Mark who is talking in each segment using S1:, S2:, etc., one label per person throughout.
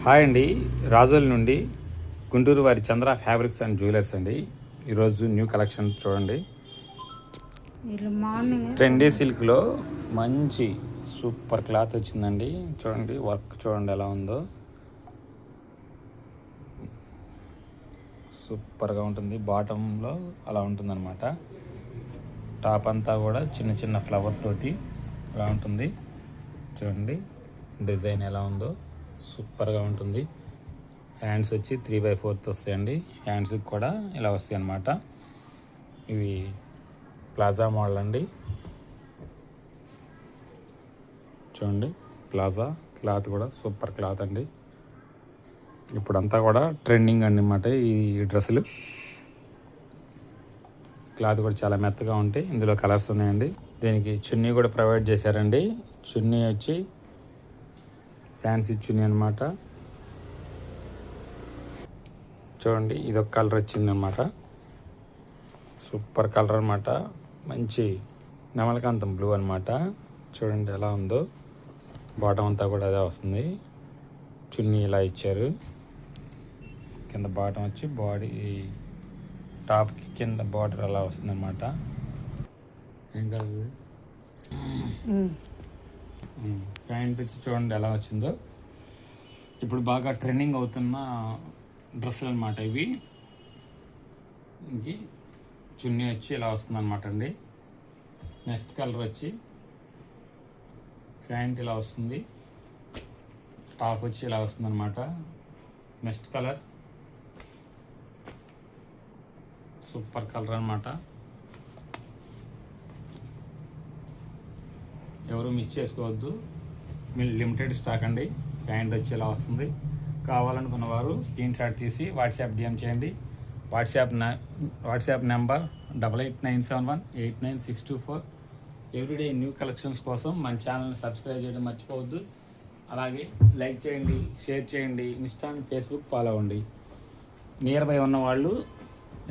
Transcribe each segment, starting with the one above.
S1: Hi అండి, రాజోల్ నుండి గుంటూరు వారి చంద్ర ఫ్యాబ్రిక్స్ అండ్ జ్యువెలర్స్ అండి. ఈరోజు న్యూ కలెక్షన్ చూడండి. ట్రెండీ సిల్క్లో మంచి సూపర్ క్లాత్ వచ్చిందండి. చూడండి, వర్క్ చూడండి ఎలా ఉందో, సూపర్గా ఉంటుంది. బాటంలో అలా ఉంటుందన్నమాట. టాప్ అంతా కూడా చిన్న చిన్న ఫ్లవర్ తోటి అలా ఉంటుంది. చూడండి డిజైన్ ఎలా ఉందో, సూపర్గా ఉంటుంది. హ్యాండ్స్ వచ్చి 3/4 వస్తాయండి. హ్యాండ్స్కి కూడా ఇలా వస్తాయి అన్నమాట. ఇవి ప్లాజా మోడల్ అండి. చూడండి ప్లాజా క్లాత్ కూడా సూపర్ క్లాత్ అండి. ఇప్పుడంతా కూడా ట్రెండింగ్ అన్నమాట ఈ డ్రెస్సులు. క్లాత్ కూడా చాలా మెత్తగా ఉంటాయి. ఇందులో కలర్స్ ఉన్నాయండి. దీనికి చున్నీ కూడా ప్రొవైడ్ చేశారండి. చున్నీ వచ్చి ఫ్యాన్సీ చున్నీ అనమాట. చూడండి ఇదొక కలర్ వచ్చిందనమాట. సూపర్ కలర్ అనమాట. మంచి నెమలకాంతం బ్లూ అనమాట. చూడండి ఎలా ఉందో. బాటం అంతా కూడా అదే వస్తుంది. చున్నీ ఇలా ఇచ్చారు. కింద బాటం వచ్చి బాడీ టాప్కి కింద బార్డర్ అలా వస్తుంది అనమాట. ఏం కాదు, ప్యాంట్ వచ్చి చూడండి ఎలా వచ్చిందో. ఇప్పుడు బాగా ట్రెండింగ్ అవుతున్న డ్రెస్సులు అనమాట ఇవి. ఇంక చున్నీ వచ్చి ఇలా వస్తుంది అనమాట అండి. నెక్స్ట్ కలర్ వచ్చి ప్యాంట్ ఇలా వస్తుంది. టాప్ వచ్చి ఇలా వస్తుంది అనమాట. నెక్స్ట్ కలర్ సూపర్ కలర్ అనమాట. ఎవరు మిస్ చేసుకోవద్దు. మీరు లిమిటెడ్ స్టాక్ అండి. ప్యాంట్ వచ్చి ఇలా వస్తుంది. కావాలనుకున్న వారు స్క్రీన్ షాట్ తీసి వాట్సాప్ డిఎం చేయండి. WhatsApp number 8897189624. Everyday new collections కోసం మన ఛానల్ని సబ్స్క్రైబ్ చేయడం మర్చిపోవద్దు. అలాగే లైక్ చేయండి, షేర్ చేయండి. ఇన్స్టా అండ్ ఫేస్బుక్ ఫాలో అవ్వండి. నియర్ బై ఉన్న వాళ్ళు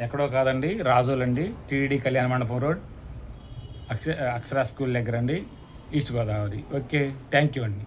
S1: ఎక్కడో కాదండి, రాజోల్ అండి, టీడీ కళ్యాణ మండపం రోడ్, అక్షర స్కూల్ దగ్గర అండి, east Godavari. Okay, thank you అండి.